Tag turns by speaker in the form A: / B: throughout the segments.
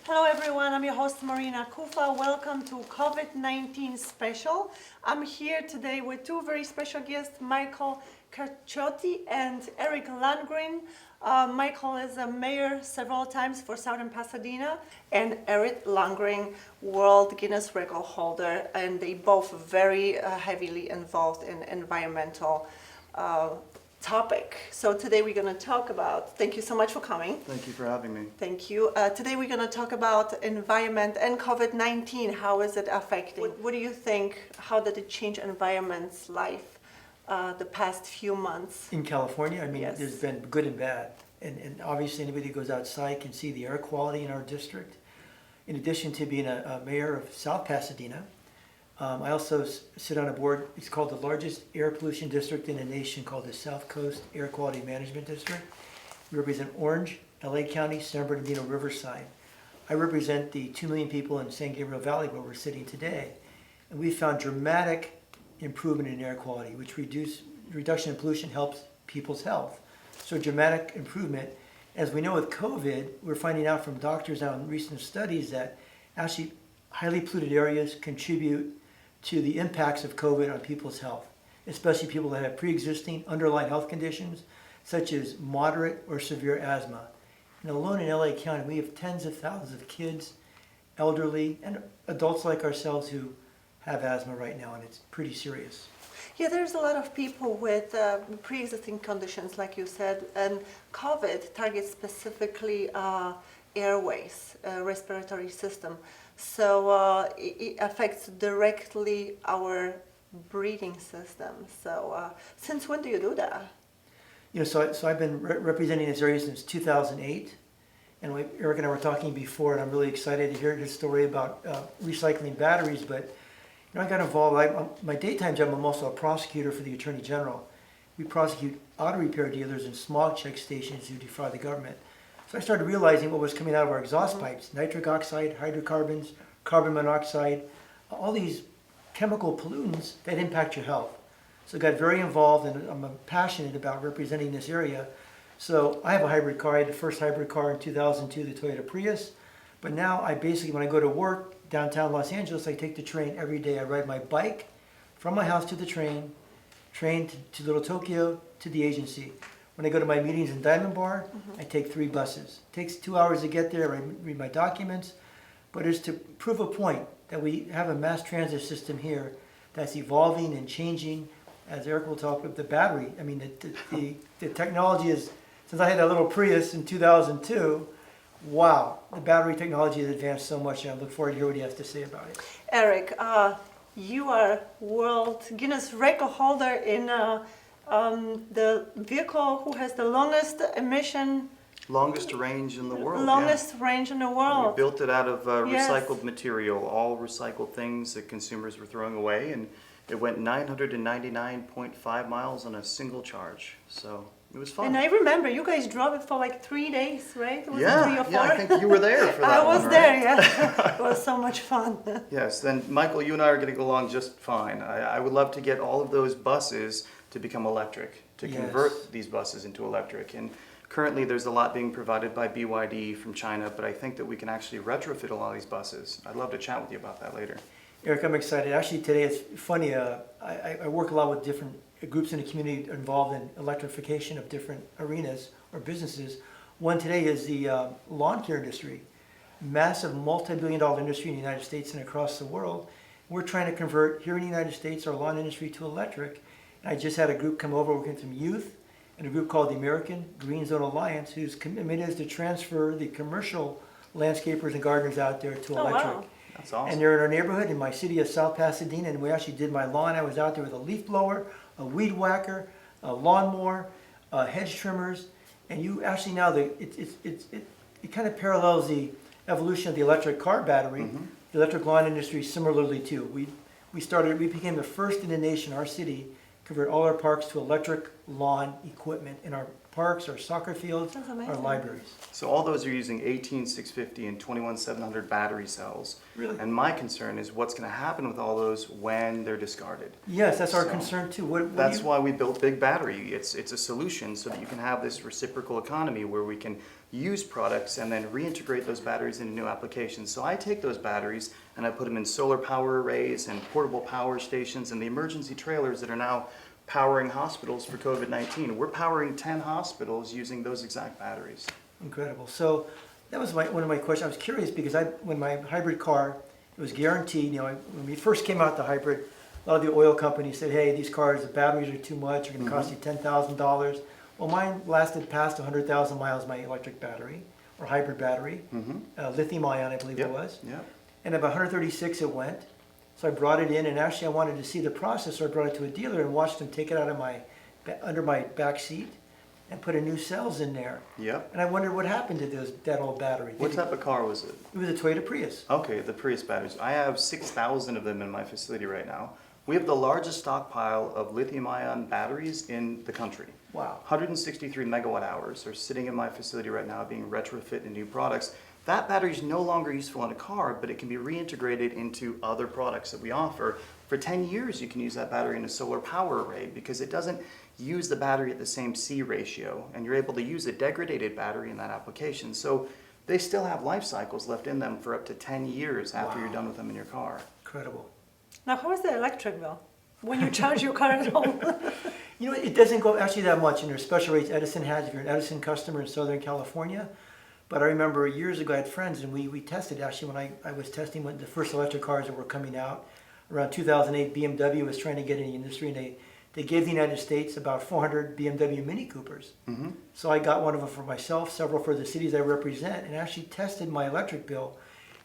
A: Hello everyone, I'm your host Marina Kufa. Welcome to Covid-19 special. I'm here today with two very special guests, Michael Cacciotti and Eric Landgren. Michael is a mayor several times for Southern Pasadena, and Eric Landgren, World Guinness Record holder, and they both very heavily involved in environmental topic. So today we're going to talk about, thank you so much for coming.
B: Thank you for having me.
A: Thank you. Today we're going to talk about environment and COVID-19. How is it affecting? What do you think? How did it change environment's life the past few months?
C: In California, I mean,
A: Yes.
C: There's been good and bad. And obviously anybody who goes outside can see the air quality in our district. In addition to being a mayor of South Pasadena, I also sit on a board, it's called the largest air pollution district in the nation, called the South Coast Air Quality Management District. We represent Orange, LA County, San Bernardino, Riverside. I represent the 2 million people in San Gabriel Valley where we're sitting today. And we found dramatic improvement in air quality, which reduction in pollution helps people's health. So dramatic improvement. As we know with COVID, we're finding out from doctors now in recent studies that actually highly polluted areas contribute to the impacts of COVID on people's health, especially people that have pre-existing underlying health conditions, such as moderate or severe asthma. And alone in LA County, we have tens of thousands of kids, elderly, and adults like ourselves who have asthma right now, and it's pretty serious.
A: Yeah, there's a lot of people with pre-existing conditions, like you said, and COVID targets specifically airways, respiratory system. So it affects directly our breathing system. So since when do you do that?
C: You know, so I've been representing this area since 2008, and Eric and I were talking before, and I'm really excited to hear his story about recycling batteries. But you know, I got involved. My daytime job, I'm also a prosecutor for the Attorney General. We prosecute auto repair dealers and smog check stations who defraud the government. So I started realizing what was coming out of our exhaust pipes: nitric oxide, hydrocarbons, carbon monoxide, all these chemical pollutants that impact your health. So I got very involved, and I'm passionate about representing this area. So I have a hybrid car. I had the first hybrid car in 2002, the Toyota Prius. But now I basically, when I go to work downtown Los Angeles, I take the train every day. I ride my bike from my house to the train to Little Tokyo, to the agency. When I go to my meetings in Diamond Bar, I take 3 buses. It takes 2 hours to get there. I read my documents. But it's to prove a point that we have a mass transit system here that's evolving and changing. As Eric will talk about the battery, I mean, the technology is, since I had that little Prius in 2002, wow, the battery technology has advanced so much, and I look forward to hear what he has to say about it.
A: Eric, you are World Guinness Record holder in the vehicle who has the longest emission.
B: Longest range in the world.
A: Longest range in the world.
B: We built it out of
A: Yes.
B: recycled material, all recycled things that consumers were throwing away, and it went 999.5 miles on a single charge. So it was fun.
A: And I remember you guys drove it for like 3 days, right? Was it 3 or 4?
B: Yeah, I think you were there for that
A: I was
B: one,
A: there,
B: right?
A: yeah. It was so much fun.
B: Yes, then Michael, you and I are going to go along just fine. I would love to get all of those buses to become electric, to
C: Yes.
B: convert these buses into electric. And currently there's a lot being provided by BYD from China, but I think that we can actually retrofit a lot of these buses. I'd love to chat with you about that later.
C: Eric, I'm excited. Actually, today it's funny. I work a lot with different groups in the community involved in electrification of different arenas or businesses. One today is the lawn care industry, massive multi-billion-dollar industry in the United States and across the world. We're trying to convert here in the United States our lawn industry to electric. And I just had a group come over working with some youth and a group called the American Green Zone Alliance, whose commitment is to transfer the commercial landscapers and gardeners out there to electric.
A: Wow.
B: That's awesome.
C: And they're in our neighborhood in my city of South Pasadena, and we actually did my lawn. I was out there with a leaf blower, a weed whacker, a lawnmower, hedge trimmers, and you actually now it kind of parallels the evolution of the electric car battery. The electric lawn industry similarly too. We became the first in the nation, our city, convert all our parks to electric lawn equipment in our parks, our soccer fields,
A: That's
C: our
A: amazing.
C: libraries.
B: So all those are using 18650 and 21700 battery cells.
C: Really?
B: And my concern is what's going to happen with all those when they're discarded.
C: Yes, that's our
B: So,
C: concern too. What do
B: That's
C: you-
B: why we built Big Battery. It's a solution so that you can have this reciprocal economy where we can use products and then reintegrate those batteries into new applications. So I take those batteries and I put them in solar power arrays and portable power stations and the emergency trailers that are now powering hospitals for COVID-19. We're powering 10 hospitals using those exact batteries.
C: Incredible. So that was one of my questions. I was curious because when my hybrid car, it was guaranteed, when we first came out the hybrid, a lot of the oil companies said, hey, these cars, the batteries are too much, they're going to cost you $10,000. Well, mine lasted past 100,000 miles, my electric battery, or hybrid battery, lithium ion, I believe it was.
B: Yep.
C: And about 136 it went. So I brought it in, and actually I wanted to see the process, so I brought it to a dealer and watched them take it out of under my back seat and put a new cells in there.
B: Yep.
C: And I wondered what happened to that old battery.
B: What type of car was it?
C: It was a Toyota Prius.
B: Okay, the Prius batteries. I have 6,000 of them in my facility right now. We have the largest stockpile of lithium-ion batteries in the country.
C: Wow.
B: 163 megawatt hours are sitting in my facility right now being retrofit into new products. That battery is no longer useful in a car, but it can be reintegrated into other products that we offer. For 10 years, you can use that battery in a solar power array because it doesn't use the battery at the same C ratio, and you're able to use a degraded battery in that application. So they still have life cycles left in them for up to 10 years after you're done with them in your car.
C: Incredible.
A: Now, how is the electric bill when you charge your car at home?
C: It doesn't go actually that much, and there's special rates Edison has if you're an Edison customer in Southern California. But I remember years ago I had friends, and we tested actually when I was testing when the first electric cars that were coming out. Around 2008, BMW was trying to get in the industry, and they gave the United States about 400 BMW Mini Coopers. So I got one of them for myself, several for the cities I represent, and actually tested my electric bill.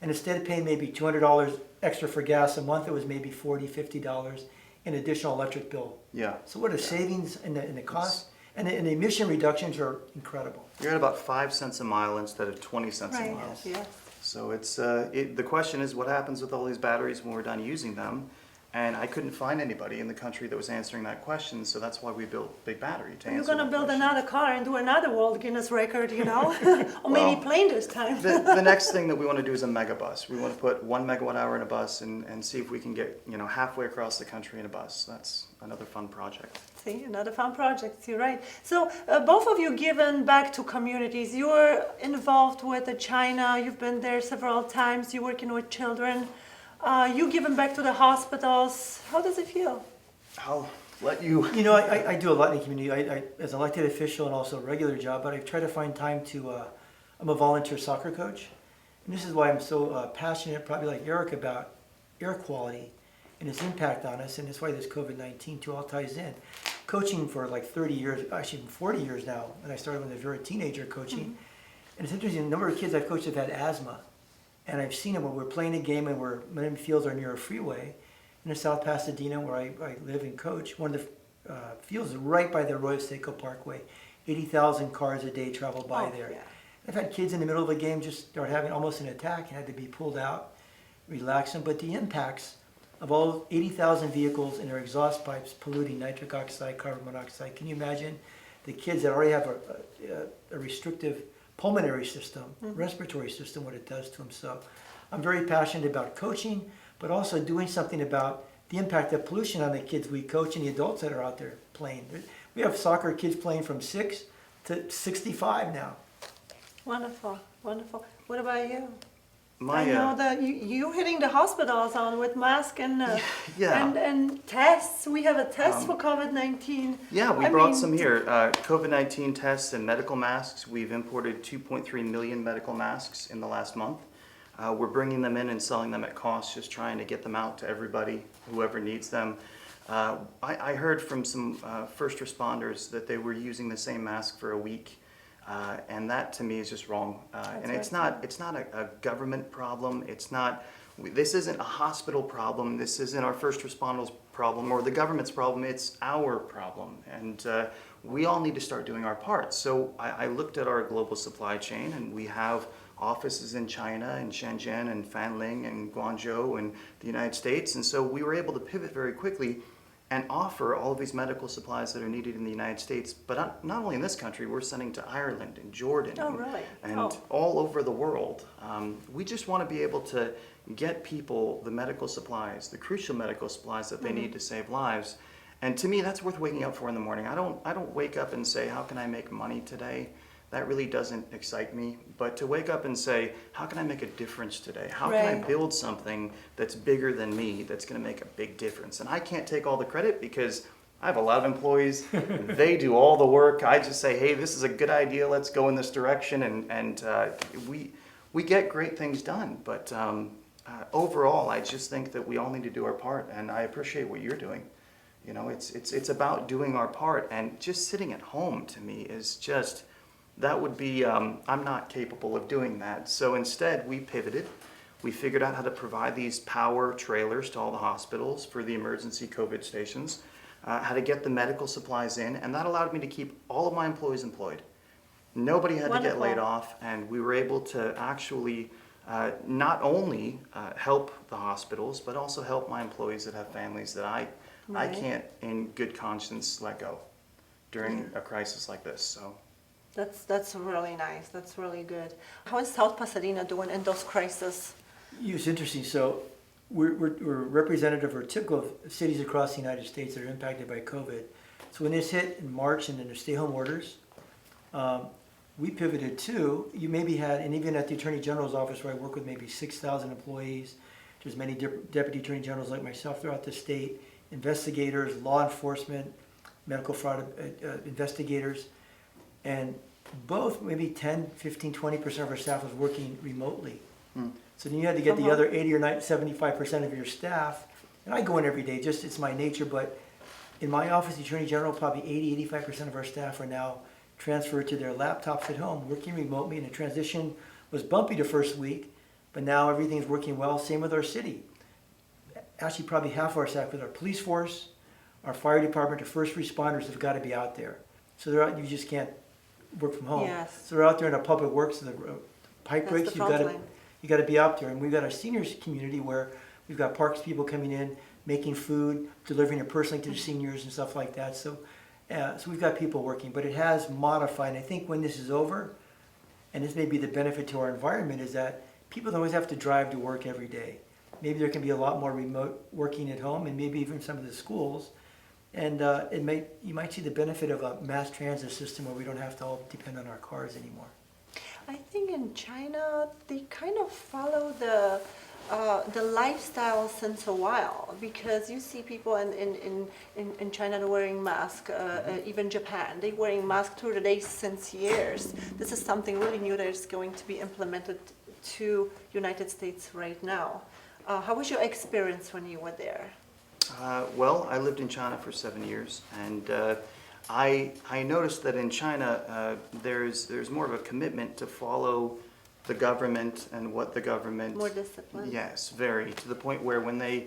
C: And instead of paying maybe $200 extra for gas a month, it was maybe $40, $50 in additional electric bill.
B: Yeah.
C: So what a savings in the cost, and the emission reductions are incredible.
B: You're at about 5 cents a mile instead of 20 cents a
A: Right,
B: mile.
A: yes.
B: So the question is what happens with all these batteries when we're done using them? And I couldn't find anybody in the country that was answering that question, so that's why we built Big Battery to
A: You're
B: answer
A: going to
B: that
A: build
B: question.
A: another car and do another World Guinness record, or maybe plane this time.
B: The next thing that we want to do is a megabus. We want to put 1 megawatt hour in a bus and see if we can get halfway across the country in a bus. That's another fun project.
A: See, another fun project, you're right. So both of you given back to communities. You're involved with China, you've been there several times, you're working with children. You giving back to the hospitals. How does it feel?
B: I'll let you...
C: I do a lot in the community. As an elected official and also a regular job, but I try to find time to, I'm a volunteer soccer coach. And this is why I'm so passionate, probably like Eric, about air quality and its impact on us. And that's why this COVID-19 too all ties in. Coaching for like 30 years, actually 40 years now, and I started when I was a very teenager coaching. And it's interesting, the number of kids I've coached have had asthma. And I've seen them when we're playing a game and many fields are near a freeway. In South Pasadena, where I live and coach, one of the fields is right by the Arroyo Seco Parkway. 80,000 cars a day travel by there.
A: Yeah.
C: I've had kids in the middle of a game just start having almost an attack and had to be pulled out, relax them. But the impacts of all 80,000 vehicles and their exhaust pipes polluting nitric oxide, carbon monoxide. Can you imagine the kids that already have a restrictive pulmonary system, respiratory system, what it does to them? So I'm very passionate about coaching, but also doing something about the impact of pollution on the kids we coach and the adults that are out there playing. We have soccer kids playing from 6 to 65 now.
A: Wonderful, wonderful. What about you?
B: My,
A: I know that you hitting the hospitals on with masks and
B: Yeah.
A: and tests. We have a test for COVID-19.
B: Yeah, we
A: I
B: brought
A: mean,
B: some here. COVID-19 tests and medical masks. We've imported 2.3 million medical masks in the last month. We're bringing them in and selling them at cost, just trying to get them out to everybody, whoever needs them. I heard from some first responders that they were using the same mask for a week. And that to me is just wrong. And it's not a government problem. This isn't a hospital problem. This isn't our first responders problem or the government's problem. It's our problem. And we all need to start doing our part. So I looked at our global supply chain, and we have offices in China and Shenzhen and Fanling and Guangzhou and the United States. And so we were able to pivot very quickly. and offer all of these medical supplies that are needed in the United States. But not only in this country, we're sending to Ireland and Jordan
A: Oh, really?
B: and
A: Oh.
B: all over the world. We just want to be able to get people the medical supplies, the crucial medical supplies that they need to save lives. And to me, that's worth waking up for in the morning. I don't wake up and say, how can I make money today? That really doesn't excite me. But to wake up and say, how can I make a difference today? How can I
A: Right.
B: build something that's bigger than me, that's going to make a big difference? And I can't take all the credit because I have a lot of employees. They do all the work. I just say, hey, this is a good idea. Let's go in this direction. And we get great things done. But overall, I just think that we all need to do our part. And I appreciate what you're doing. You know, it's about doing our part. And just sitting at home, to me, is just... that would be, I'm not capable of doing that. So instead, we pivoted. We figured out how to provide these power trailers to all the hospitals for the emergency COVID stations, how to get the medical supplies in, and that allowed me to keep all of my employees employed. Nobody had to get
A: Wonderful.
B: laid off, and we were able to actually not only help the hospitals, but also help my employees that have families that I
A: Right.
B: can't, in good conscience, let go during a crisis like this. So.
A: That's really nice. That's really good. How is South Pasadena doing in those crises?
C: It's interesting. So we're representative or typical of cities across the United States that are impacted by COVID. So when this hit in March and then the stay-home orders, we pivoted too. You maybe had, and even at the Attorney General's office where I work with maybe 6,000 employees, there's many deputy attorney generals like myself throughout the state, investigators, law enforcement, medical fraud investigators, and both maybe 10, 15, 20% of our staff was working remotely. So then you had to get the other 80 or 90, 75% of your staff, and I go in every day, just it's my nature, but in my office, the Attorney General, probably 80, 85% of our staff are now transferred to their laptops at home, working remotely, and the transition was bumpy the first week, but now everything's working well. Same with our city. Actually, probably half of our staff with our police force, our fire department, the first responders have got to be out there. So they're out, you just can't work from home.
A: Yes.
C: So they're out there in the public works, the pipe
A: That's
C: breaks,
A: the front line.
C: you got to be out there. And we've got our seniors community where we've got parks people coming in, making food, delivering it personally to the seniors and stuff like that. So we've got people working, but it has modified. And I think when this is over, and this may be the benefit to our environment, is that people don't always have to drive to work every day. Maybe there can be a lot more remote working at home, and maybe even some of the schools. And you might see the benefit of a mass transit system where we don't have to all depend on our cars anymore.
A: I think in China they kind of follow the lifestyle since a while, because you see people in China wearing masks, even Japan, they wearing masks through the day since years. This is something really new that is going to be implemented to United States right now. How was your experience when you were there?
B: Well, I lived in China for 7 years, and I noticed that in China there's more of a commitment to follow the government and what the government.
A: More discipline.
B: Yes, very, to the point where when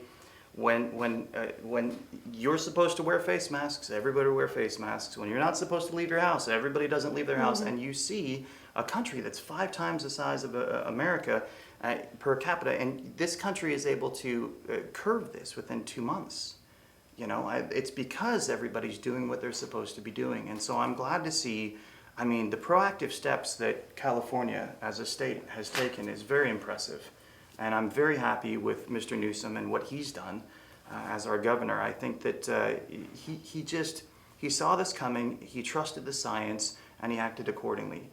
B: you're supposed to wear face masks, everybody will wear face masks. When you're not supposed to leave your house, everybody doesn't leave their house, and you see a country that's 5 times the size of America per capita, and this country is able to curb this within 2 months. You know, it's because everybody's doing what they're supposed to be doing, and so I'm glad to see. I mean, the proactive steps that California as a state has taken is very impressive, and I'm very happy with Mr. Newsom and what he's done as our governor. I think that he saw this coming, he trusted the science, and he acted accordingly.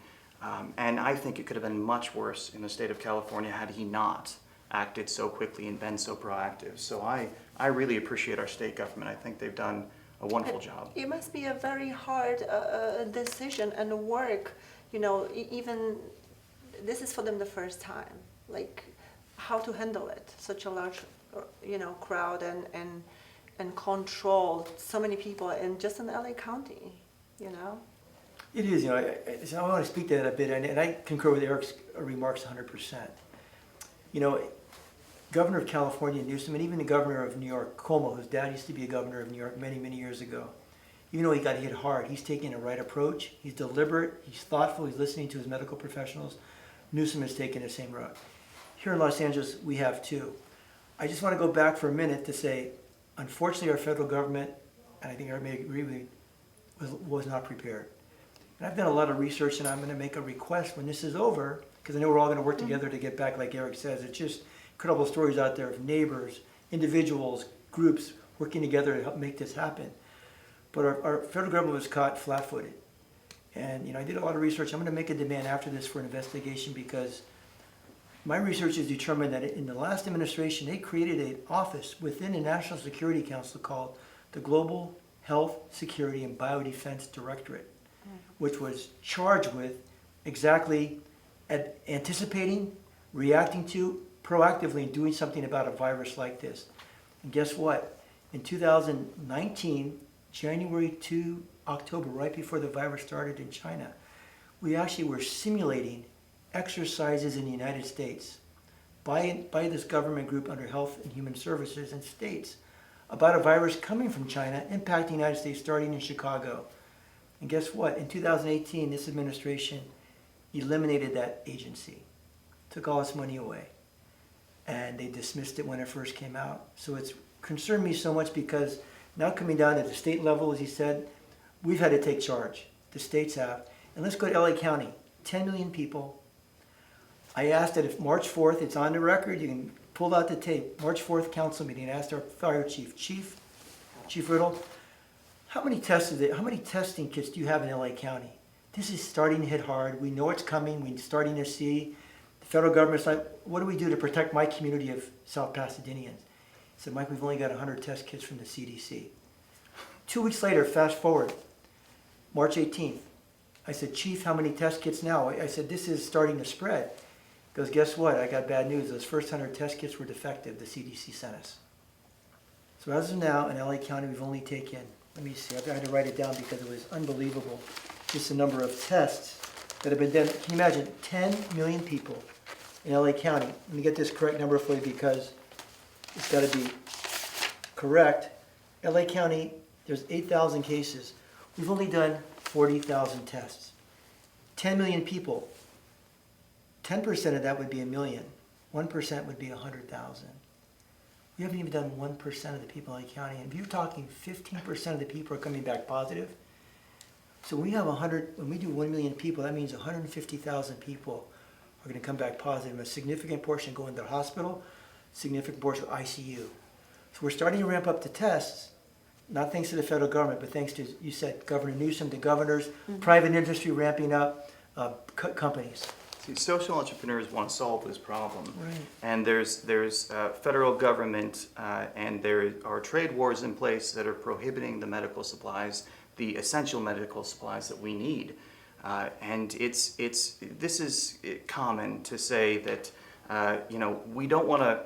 B: And I think it could have been much worse in the state of California had he not acted so quickly and been so proactive. So I really appreciate our state government. I think they've done a wonderful job.
A: It must be a very hard decision and work, you know, even this is for them the first time, like how to handle it, such a large, you know, crowd and control so many people in just in LA County, you know.
C: It is, you know, I want to speak to that a bit, and I concur with Eric's remarks 100%. You know, Governor of California, Newsom, and even the Governor of New York, Cuomo, whose dad used to be a governor of New York many, many years ago, even though he got hit hard, he's taking a right approach, he's deliberate, he's thoughtful, he's listening to his medical professionals. Newsom has taken the same route. Here in Los Angeles, we have too. I just want to go back for a minute to say, unfortunately, our federal government, and I think everybody agree with me, was not prepared. And I've done a lot of research, and I'm going to make a request when this is over, because I know we're all going to work together to get back, like Eric says. It's just incredible stories out there of neighbors, individuals, groups working together to help make this happen. But our federal government was caught flat-footed. And I did a lot of research. I'm going to make a demand after this for an investigation, because my research has determined that in the last administration, they created an office within the National Security Council called the Global Health, Security, and Biodefense Directorate, which was charged with exactly anticipating, reacting to, proactively doing something about a virus like this. And guess what? In 2019, January to October, right before the virus started in China, we actually were simulating exercises in the United States by this government group under Health and Human Services and states about a virus coming from China impacting the United States, starting in Chicago. And guess what? In 2018, this administration eliminated that agency, took all its money away, and they dismissed it when it first came out. So it's concerned me so much, because now coming down at the state level, as he said, we've had to take charge. The states have. And let's go to LA County, 10 million people. I asked that if March 4th, it's on the record, you can pull out the tape, March 4th council meeting, I asked our fire chief, Chief Riddle, how many testing kits do you have in LA County? This is starting to hit hard. We know it's coming. We're starting to see the federal government's like, what do we do to protect my community of South Pasadeneans? He said, Mike, we've only got 100 test kits from the CDC. 2 weeks later, fast forward, March 18th, I said, Chief, how many test kits now? I said, this is starting to spread. He goes, guess what? I got bad news. Those first 100 test kits were defective. The CDC sent us. So as of now, in LA County, we've only taken, let me see, I had to write it down because it was unbelievable, just the number of tests that have been done. Can you imagine 10 million people in LA County? Let me get this correct number for you, because it's got to be correct. LA County, there's 8,000 cases. We've only done 40,000 tests. 10 million people. 10% of that would be a million. 1% would be 100,000. We haven't even done 1% of the people in LA County. And if you're talking 15% of the people are coming back positive, so when we do 1 million people, that means 150,000 people are going to come back positive. A significant portion go into the hospital, significant portion ICU. So we're starting to ramp up the tests, not thanks to the federal government, but thanks to, you said, Governor Newsom, the governors, private industry ramping up, companies.
B: See, social entrepreneurs want to solve this problem.
C: Right.
B: And there's federal government and there are trade wars in place that are prohibiting the medical supplies, the essential medical supplies that we need. And this is common to say that, we don't want to.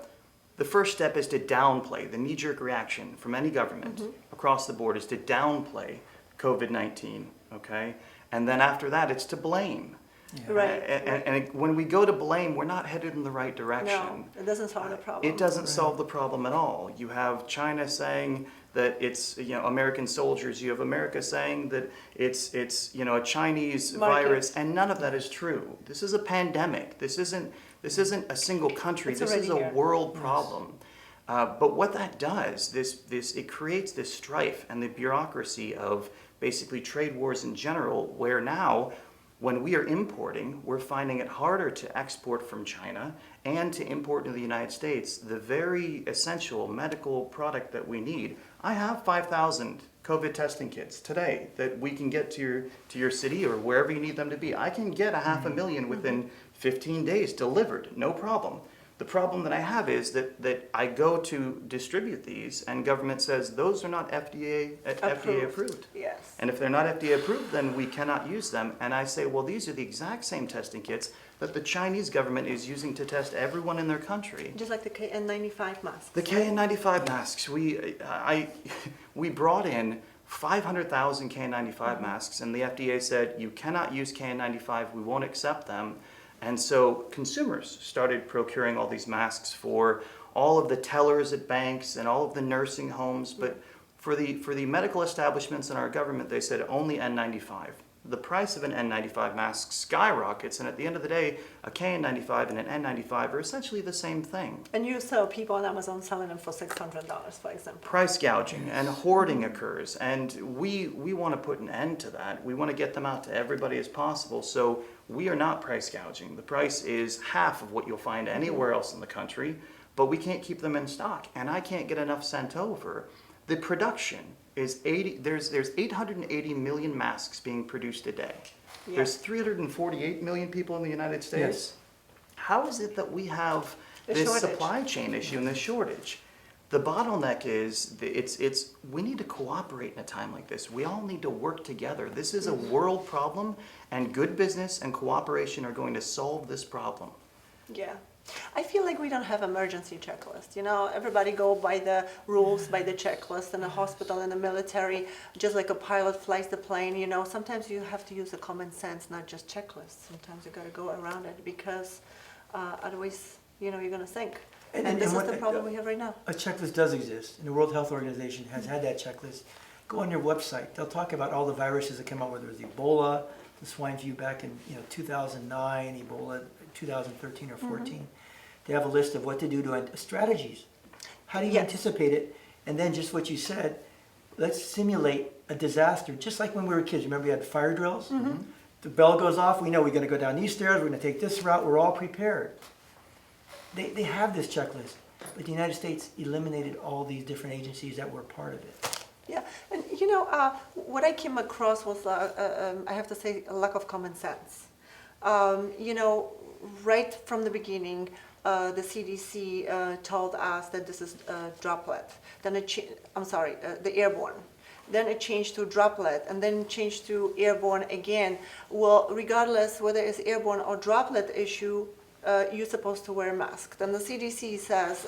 B: The first step is to downplay. The knee-jerk reaction from any government across the board is to downplay COVID-19, okay? And then after that, it's to blame.
C: Yeah.
A: Right.
B: And when we go to blame, we're not headed in the right direction.
A: No, it doesn't solve the problem.
B: It doesn't solve the problem at all. You have China saying that it's American soldiers. You have America saying that it's a Chinese virus, and none of that is true. This is a pandemic. This isn't a single country.
A: It's
B: this is a
A: already here.
B: world problem. But what that does, it creates this strife and the bureaucracy of basically trade wars in general, where now, when we are importing, we're finding it harder to export from China and to import into the United States the very essential medical product that we need. I have 5,000 COVID testing kits today that we can get to your city or wherever you need them to be. I can get 500,000 within 15 days delivered, no problem. The problem that I have is that I go to distribute these and government says those are not FDA approved.
A: Yes.
B: And if they're not FDA approved, then we cannot use them. And I say, well, these are the exact same testing kits that the Chinese government is using to test everyone in their country.
A: Just like the KN95 masks.
B: The KN95 masks, we brought in 500,000 KN95 masks, and the FDA said, you cannot use KN95, we won't accept them. And so consumers started procuring all these masks for all of the tellers at banks and all of the nursing homes. But for the medical establishments in our government, they said only N95. the price of an N95 mask skyrockets, and at the end of the day, a KN95 and an N95 are essentially the same thing.
A: And you saw people on Amazon selling them for $600, for example.
B: Price gouging and hoarding occurs, and we want to put an end to that. We want to get them out to everybody as possible, so we are not price gouging. The price is half of what you'll find anywhere else in the country, but we can't keep them in stock, and I can't get enough sent over. The production is there's 880 million masks being produced a day.
A: Yeah.
B: There's 348 million people in the United States.
C: Yes.
B: How is it that we have
A: The
B: this
A: shortage.
B: supply chain issue and this shortage? The bottleneck is we need to cooperate in a time like this. We all need to work together. This is a world problem, and good business and cooperation are going to solve this problem.
A: Yeah. I feel like we don't have emergency checklist. You know, everybody go by the rules, by the checklist. In the hospital, in the military, just like a pilot flies the plane, you know, sometimes you have to use the common sense, not just checklists. Sometimes you got to go around it because otherwise, you know, you're going to sink. And this is the problem we have right now.
C: A checklist does exist, and the World Health Organization has had that checklist. Go on their website. They'll talk about all the viruses that come out, whether it was Ebola, the swine flu back in 2009, Ebola 2013 or 14. They have a list of what to do to strategies. How do you
A: Yes.
C: anticipate it? And then just what you said, let's simulate a disaster, just like when we were kids. Remember, we had fire drills. The bell goes off. We know we're going to go down these stairs. We're going to take this route. We're all prepared. They have this checklist, but the United States eliminated all these different agencies that were part of it.
A: Yeah, and you know, what I came across was, I have to say, a lack of common sense. You know, right from the beginning, the CDC told us that this is a droplet. Then the airborne. Then it changed to droplet, and then changed to airborne again. Well, regardless whether it's airborne or droplet issue, you're supposed to wear a mask. Then the CDC says,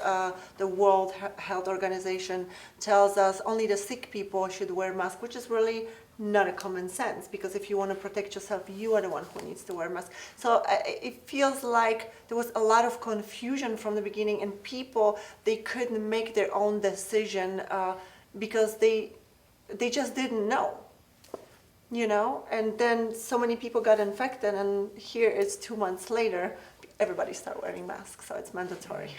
A: the World Health Organization tells us only the sick people should wear a mask, which is really not a common sense, because if you want to protect yourself, you are the one who needs to wear a mask. So it feels like there was a lot of confusion from the beginning, and people, they couldn't make their own decision because they just didn't know. You know, and then so many people got infected, and here it's 2 months later, everybody start wearing masks, so it's mandatory.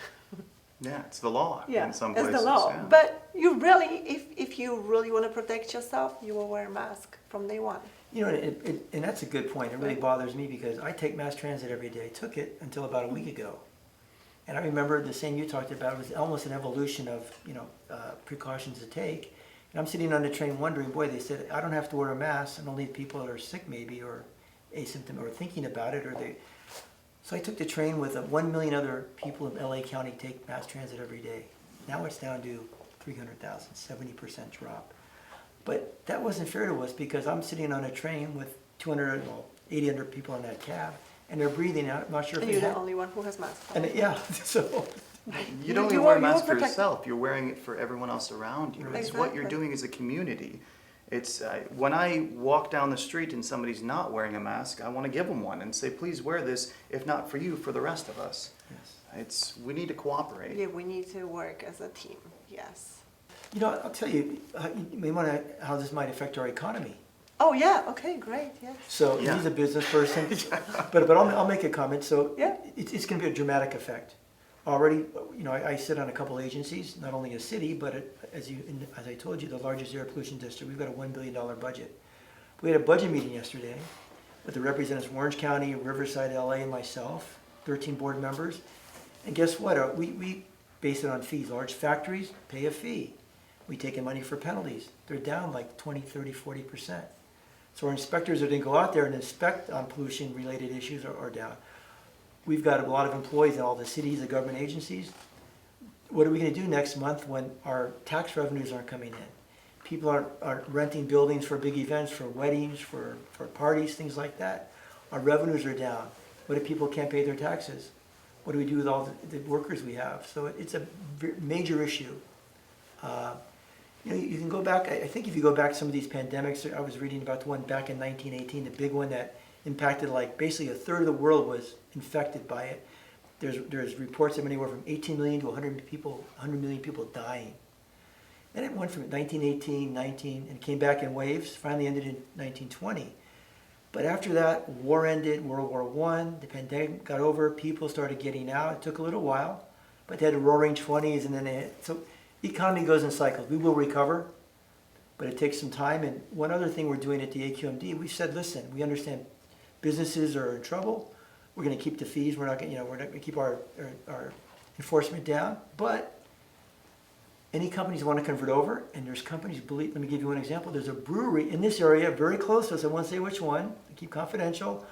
B: Yeah, it's the law
A: Yeah,
B: in some
A: it's
B: places.
A: the law.
B: Yeah.
A: But you really, if you really want to protect yourself, you will wear a mask from day one.
C: You know, and that's a good point. It really bothers me because I take mass transit every day. I took it until about a week ago. And I remember the same you talked about was almost an evolution of, precautions to take. And I'm sitting on the train wondering, boy, they said, I don't have to wear a mask, and only people that are sick maybe, or asymptomatic, or thinking about it, So I took the train with 1 million other people in LA County take mass transit every day. Now it's down to 300,000, 70% drop. But that wasn't fair to us because I'm sitting on a train with 800 people in that cab, and they're breathing out. I'm not sure if
A: And
C: they
A: you're the
C: have.
A: only one who has masks on.
C: And yeah, so
B: You don't
A: you
B: even wear a
A: are
B: mask for
A: protected.
B: yourself. You're wearing it for everyone else around you. It's what you're
A: Exactly.
B: doing as a community. It's when I walk down the street and somebody's not wearing a mask, I want to give them one and say, please wear this, if not for you, for the rest of us.
C: yes.
B: We need to cooperate.
A: Yeah, we need to work as a team, yes.
C: I'll tell you, how this might affect our economy.
A: Oh, yeah, okay, great, yes.
C: So
B: Yeah.
C: he's a business person, but I'll make a comment. So
A: Yeah.
C: it's going to be a dramatic effect. Already, I sit on a couple agencies, not only a city, but as I told you, the largest air pollution district. We've got a $1 billion budget. We had a budget meeting yesterday with the representatives from Orange County, Riverside, LA, and myself, 13 board members. And guess what? We base it on fees. Large factories pay a fee. We take in money for penalties. They're down like 20, 30, 40%. So our inspectors that didn't go out there and inspect on pollution-related issues are down. We've got a lot of employees in all the cities, the government agencies. What are we going to do next month when our tax revenues aren't coming in? People aren't renting buildings for big events, for weddings, for parties, things like that. Our revenues are down. What if people can't pay their taxes? What do we do with all the workers we have? So it's a major issue. You can go back, I think if you go back to some of these pandemics, I was reading about the one back in 1918, the big one that impacted basically a third of the world was infected by it. There's reports of anywhere from 18 million to 100 million people dying. Then it went from 1918, 19, and came back in waves, finally ended in 1920. But after that, war ended, World War I, the pandemic got over, people started getting out. It took a little while, but they had a roaring 20s, and then so the economy goes in cycles. We will recover, but it takes some time. And one other thing we're doing at the AQMD, we said, listen, we understand businesses are in trouble. We're going to keep the fees. We're not going to keep our enforcement down, but any companies want to convert over, and there's companies, let me give you one example. There's a brewery in this area, very close to us, I won't say which one, I keep confidential,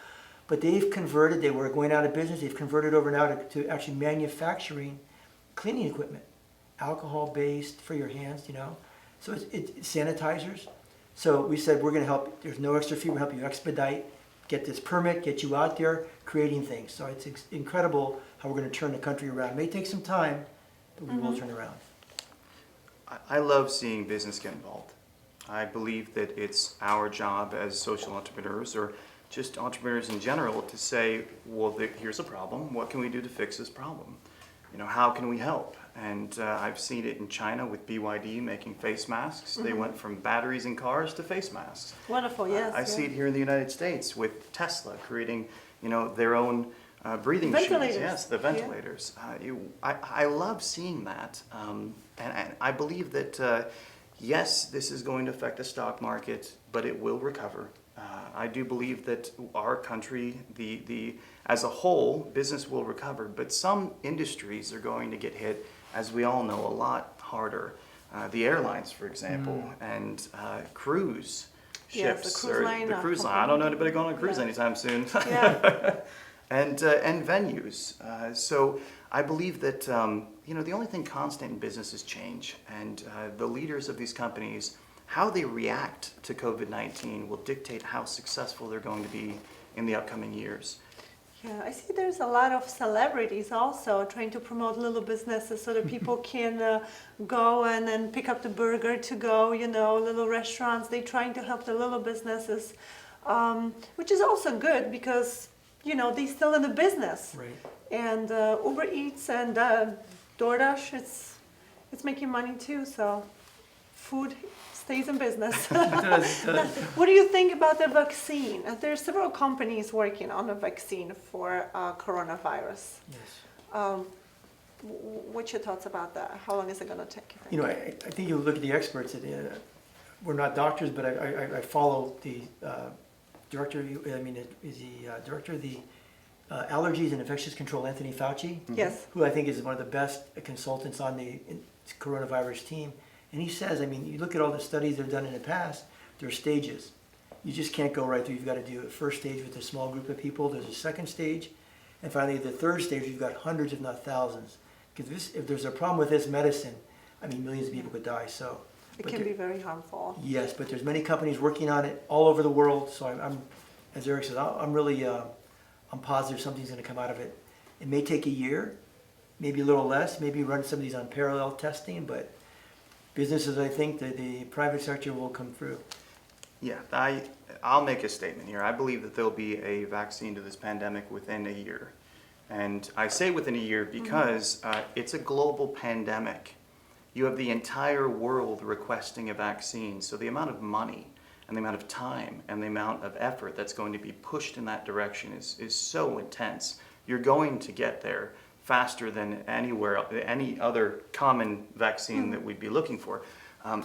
C: but they've converted, they were going out of business, they've converted over now to actually manufacturing cleaning equipment, alcohol-based for your hands, So it's sanitizers. So we said, we're going to help, there's no extra fee, we'll help you expedite, get this permit, get you out there creating things. So it's incredible how we're going to turn the country around. It may take some time, but we will turn around.
B: I love seeing business get involved. I believe that it's our job as social entrepreneurs, or just entrepreneurs in general, to say, well, here's a problem. What can we do to fix this problem? How can we help? And I've seen it in China with BYD making face masks. They went from batteries in cars to face masks.
A: Wonderful, yes.
B: I see it here in the United States with Tesla creating, their own breathing
A: Ventilators.
B: machines. Yes, the ventilators. I love seeing that. And I believe that, yes, this is going to affect the stock market, but it will recover. I do believe that our country, as a whole, business will recover, but some industries are going to get hit, as we all know, a lot harder. The airlines, for example, and cruise
A: Yes,
B: ships.
A: the cruise line,
B: The cruise line. I don't know anybody going on a cruise anytime soon.
A: Yeah.
B: and venues. So I believe that the only thing constant in business is change, and the leaders of these companies, how they react to COVID-19 will dictate how successful they're going to be in the upcoming years.
A: Yeah, I see there's a lot of celebrities also trying to promote little businesses so that people can go and then pick up the burger to go, little restaurants. They're trying to help the little businesses, which is also good because, they're still in the business.
C: Right.
A: And Uber Eats and DoorDash, it's making money too, so food stays in business. What do you think about the vaccine? There are several companies working on a vaccine for coronavirus.
C: Yes.
A: What's your thoughts about that? How long is it going to take?
C: I think you look at the experts. We're not doctors, but I follow the director. Is the director of the allergies and infectious control, Anthony Fauci?
A: Yes.
C: Who I think is one of the best consultants on the coronavirus team. And he says, you look at all the studies that are done in the past, there are stages. You just can't go right through. You've got to do a first stage with a small group of people. There's a second stage. And finally, the third stage, you've got hundreds, if not thousands. Because if there's a problem with this medicine, millions of people could die. So
A: It can be very harmful.
C: Yes, but there's many companies working on it all over the world. So I'm as Eric says, I'm really, I'm positive something's going to come out of it. It may take a year, maybe a little less, maybe run some of these on parallel testing, but businesses, I think that the private sector will come through.
B: Yeah, I'll make a statement here. I believe that there'll be a vaccine to this pandemic within a year. And I say within a year because it's a global pandemic. You have the entire world requesting a vaccine. So the amount of money and the amount of time and the amount of effort that's going to be pushed in that direction is so intense. You're going to get there faster than any other common vaccine that we'd be looking for.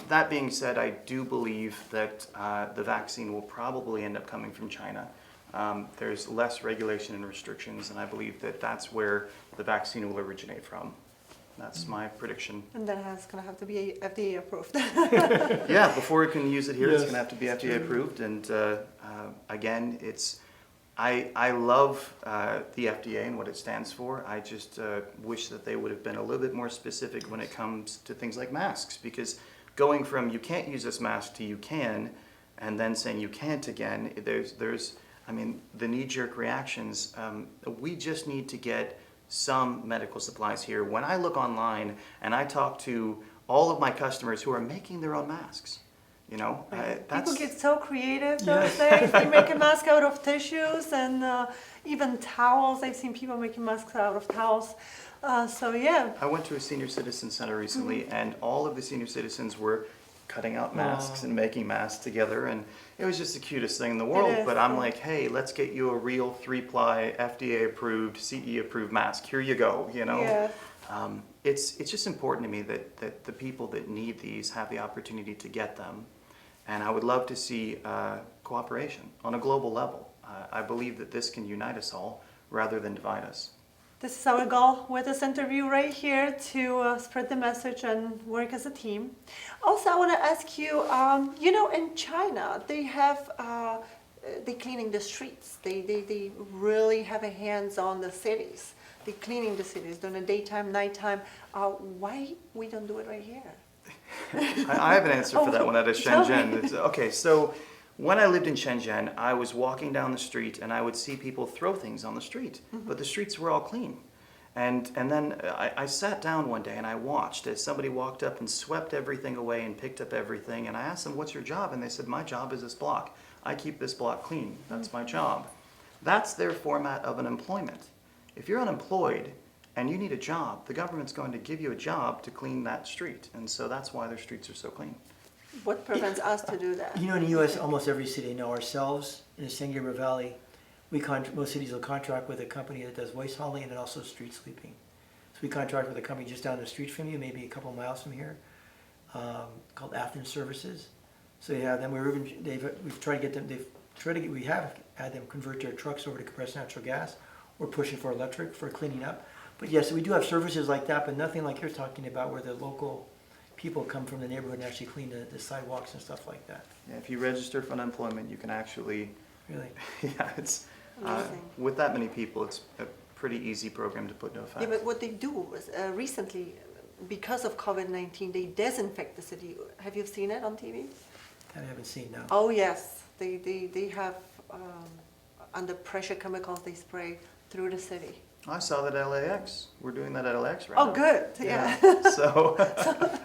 B: That being said, I do believe that the vaccine will probably end up coming from China. There's less regulation and restrictions, and I believe that that's where the vaccine will originate from. That's my prediction.
A: And then it's going to have to be FDA approved.
B: Yeah, before we can use it here,
C: Yes.
B: it's going to have to be FDA approved. And again, I love the FDA and what it stands for. I just wish that they would have been a little bit more specific when it comes to things like masks, because going from you can't use this mask to you can, and then saying you can't again, there's the knee-jerk reactions. We just need to get some medical supplies here. When I look online and I talk to all of my customers who are making their own masks,
A: People get so creative those days. They make a mask out of tissues and even towels. I've seen people making masks out of towels. So yeah.
B: I went to a senior citizen center recently, and all of the senior citizens were cutting out masks and making masks together, and it was just the cutest thing in the
A: It
B: world.
A: is,
B: But I'm
A: yeah.
B: like, hey, let's get you a real 3-ply, FDA approved, CE approved mask. Here you go, you know.
A: Yeah.
B: It's just important to me that the people that need these have the opportunity to get them, and I would love to see cooperation on a global level. I believe that this can unite us all rather than divide us.
A: This is our goal with this interview right here, to spread the message and work as a team. Also, I want to ask you, you know, in China, they have, they cleaning the streets. They really have a hands on the cities. They cleaning the cities during the daytime, nighttime. Why we don't do it right here?
B: I have an answer for that one out of
A: Tell me.
B: Shenzhen. Okay, so when I lived in Shenzhen, I was walking down the street and I would see people throw things on the street, but the streets were all clean. And then I sat down one day and I watched as somebody walked up and swept everything away and picked up everything. And I asked them, what's your job? And they said, my job is this block. I keep this block clean. That's my job. That's their format of an employment. If you're unemployed and you need a job, the government's going to give you a job to clean that street. And so that's why their streets are so clean.
A: What prevents us to do that?
C: You know, in the U.S., almost every city, now ourselves, in the San Gabriel Valley, most cities will contract with a company that does waste hauling and also street sweeping. So we contract with a company just down the street from you, maybe a couple miles from here, called Athens Services. So you have them. We've tried to get them. We have had them convert their trucks over to compressed natural gas. We're pushing for electric for cleaning up. But yes, we do have services like that, but nothing like you're talking about, where the local people come from the neighborhood and actually clean the sidewalks and stuff like that.
B: Yeah, if you register for unemployment, you can actually,
C: Really?
B: yeah, it's,
A: Amazing.
B: with that many people, it's a pretty easy program to put into effect.
A: Yeah, but what they do was, recently, because of COVID-19, they disinfect the city. Have you seen it on TV?
C: That I haven't seen now.
A: Oh, yes. They have, under pressure chemicals they spray through the city.
B: I saw that at LAX. We're doing that at LAX right
A: Oh,
B: now.
A: good, yeah.
B: So,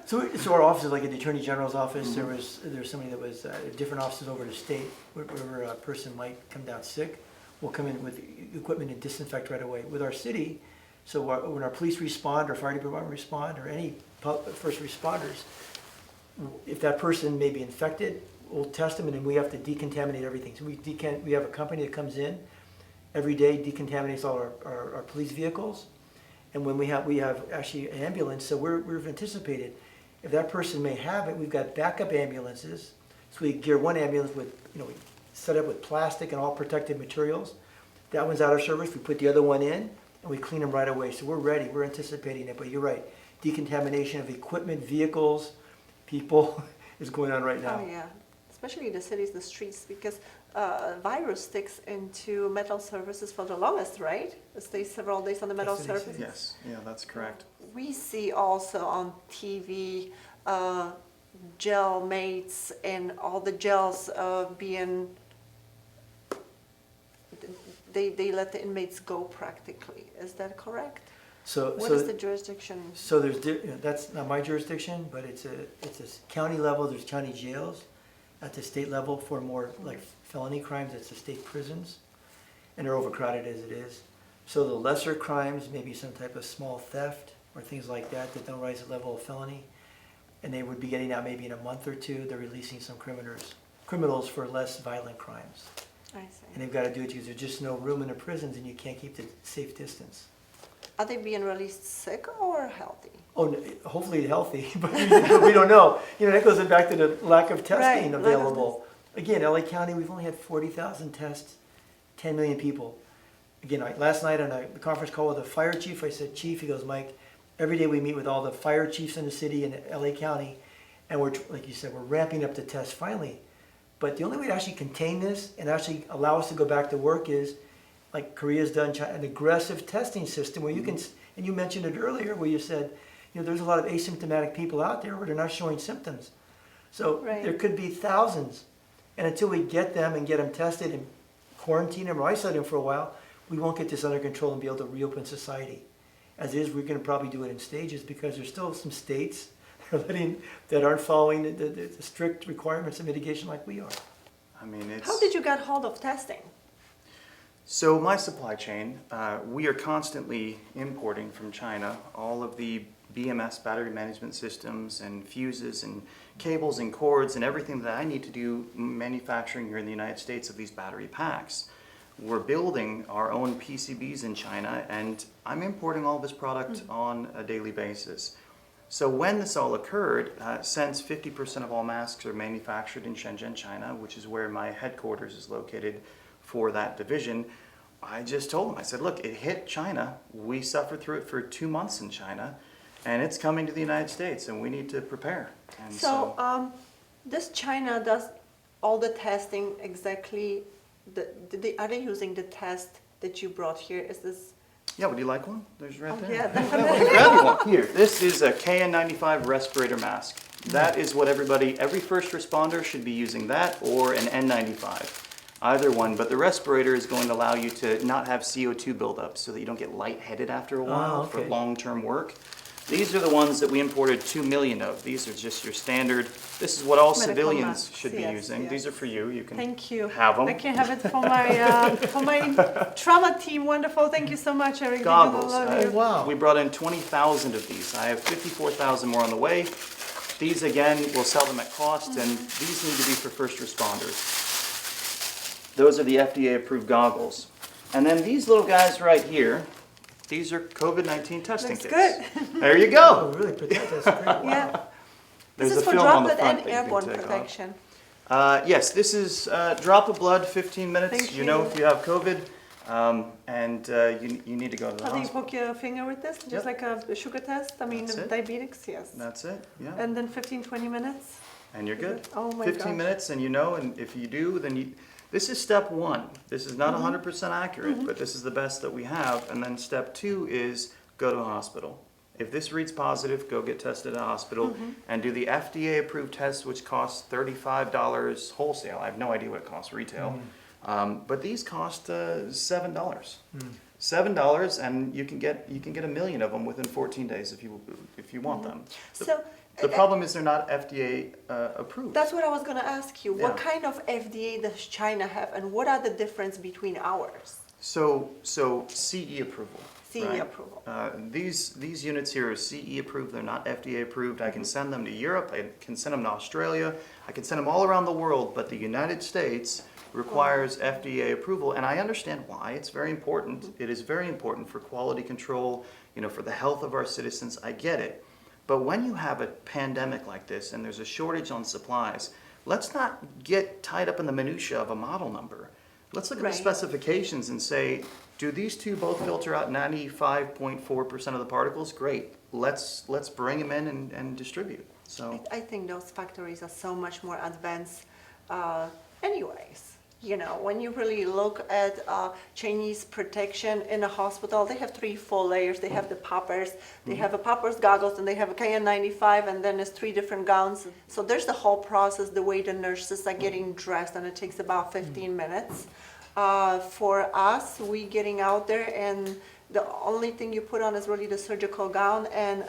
C: So our offices, like at the Attorney General's office, there's somebody that was different offices over the state, wherever a person might come down sick, we'll come in with equipment and disinfect right away. With our city, so when our police respond, or fire department respond, or any first responders, if that person may be infected, we'll test them and then we have to decontaminate everything. So we have a company that comes in every day, decontaminates all our police vehicles. And when we have actually an ambulance, so we've anticipated if that person may have it, we've got backup ambulances. So we gear one ambulance with, we set up with plastic and all protective materials. That one's out of service, we put the other one in and we clean them right away. So we're ready, we're anticipating it, but you're right. Decontamination of equipment, vehicles, people is going on right now.
A: Oh, yeah. Especially the cities, the streets, because virus sticks into metal surfaces for the longest, right? It stays several days on the metal
C: That's what they
A: surface.
C: say.
B: yes, yeah, that's correct.
A: We see also on TV gel mates and all the gels being, they let the inmates go practically. Is that correct? What is the jurisdiction?
C: So that's not my jurisdiction, but it's a county level, there's county jails. At the state level for more like felony crimes, it's the state prisons, and they're overcrowded as it is. So the lesser crimes, maybe some type of small theft or things like that don't rise to the level of felony, and they would be getting out maybe in a month or two. They're releasing some criminals for less violent crimes,
A: I
C: and
A: see.
C: they've got to do it because there's just no room in the prisons, and you can't keep the safe distance.
A: Are they being released sick or healthy?
C: Oh, hopefully healthy, but we don't know. That goes back to the lack of testing
A: Right,
C: available. Again, LA County, we've only had 40,000 tests, 10 million people. Again, last night on a conference call with the fire chief, I said, Chief, he goes, Mike, every day we meet with all the fire chiefs in the city and LA County, and we're, like you said, we're ramping up the tests finally. But the only way to actually contain this and actually allow us to go back to work is, like Korea's done, an aggressive testing system where you can, and you mentioned it earlier, where you said, there's a lot of asymptomatic people out there where they're not showing symptoms. So
A: Right.
C: there could be thousands. And until we get them and get them tested and quarantine them or isolate them for a while, we won't get this under control and be able to reopen society. As is, we're going to probably do it in stages because there's still some states that aren't following the strict requirements of mitigation like we are.
B: I mean, it's...
A: How did you get hold of testing?
B: So my supply chain, we are constantly importing from China all of the BMS, battery management systems, and fuses, and cables, and cords, and everything that I need to do manufacturing here in the United States of these battery packs. We're building our own PCBs in China, and I'm importing all this product on a daily basis. So when this all occurred, since 50% of all masks are manufactured in Shenzhen, China, which is where my headquarters is located for that division, I just told them, I said, look, it hit China. We suffered through it for 2 months in China, and it's coming to the United States, and we need to prepare. And
A: So, this China does all the testing exactly, are they using the test that you brought here? Is this?
B: yeah, would you like one? There's right there.
A: Yeah, definitely.
B: Grab you one. Here, this is a KN95 respirator mask. That is what every first responder should be using, that or an N95. Either one, but the respirator is going to allow you to not have CO2 buildup so that you don't get lightheaded after a while for long-term work. These are the ones that we imported 2 million of. These are just your standard. This is what all
A: Medical
B: civilians
A: masks,
B: should be
A: yes,
B: using.
A: yes.
B: These are for you. You can
A: Thank you.
B: have them.
A: I can have it for my trauma team. Wonderful. Thank you so much, Eric. They're
B: Goggles.
A: gonna love you.
C: Wow.
B: We brought in 20,000 of these. I have 54,000 more on the way. These, again, we'll sell them at cost, and these need to be for first responders. Those are the FDA-approved goggles. And then these little guys right here, these are COVID-19 testing
A: Looks
B: kits.
A: good.
B: There you
C: Oh,
B: go.
C: really? That's great. Wow.
A: Yeah.
B: There's
A: This is
B: a
A: for
B: film on the
A: droplet
B: front
A: and
B: that you can
A: airborne
B: take off.
A: protection.
B: Yes, this is drop of blood, 15 minutes.
A: Thank
B: You know
A: you.
B: if you have COVID, and you need to go to the
A: How do you
B: hospital.
A: poke your finger with this? Just
B: Yep.
A: like a sugar test? I mean,
B: That's it.
A: diabetics, yes.
B: That's it, yeah.
A: And then 15, 20 minutes?
B: And you're good.
A: Oh my
B: 15
A: gosh.
B: minutes, and you know, and if you do, then you, this is step one. This is not 100% accurate, but this is the best that we have. And then step two is go to a hospital. If this reads positive, go get tested at a hospital and do the FDA-approved test, which costs $35 wholesale. I have no idea what it costs retail. But these cost $7. $7, and you can get 1 million of them within 14 days if you want them.
A: So,
B: The problem is they're not FDA approved.
A: that's what I was going to ask you. What
B: Yeah.
A: kind of FDA does China have, and what are the difference between ours?
B: So CE approval.
A: CE
B: right?
A: approval.
B: These units here are CE approved. They're not FDA approved. I can send them to Europe. I can send them to Australia. I can send them all around the world. But the United States requires FDA approval, and I understand why. It's very important. It is very important for quality control. For the health of our citizens. I get it. But when you have a pandemic like this and there's a shortage on supplies, let's not get tied up in the minutia of a model number. Let's look at the
A: Right.
B: specifications and say, do these two both filter out 95.4% of the particles? Great. Let's bring them in and distribute. So
A: I think those factories are so much more advanced anyways. When you really look at Chinese protection in a hospital, they have 3 full layers. They have the poppers, they have a poppers goggles, and they have a KN95, and then there's 3 different gowns. So there's the whole process, the way the nurses are getting dressed, and it takes about 15 minutes. For us, we getting out there, and the only thing you put on is really the surgical gown and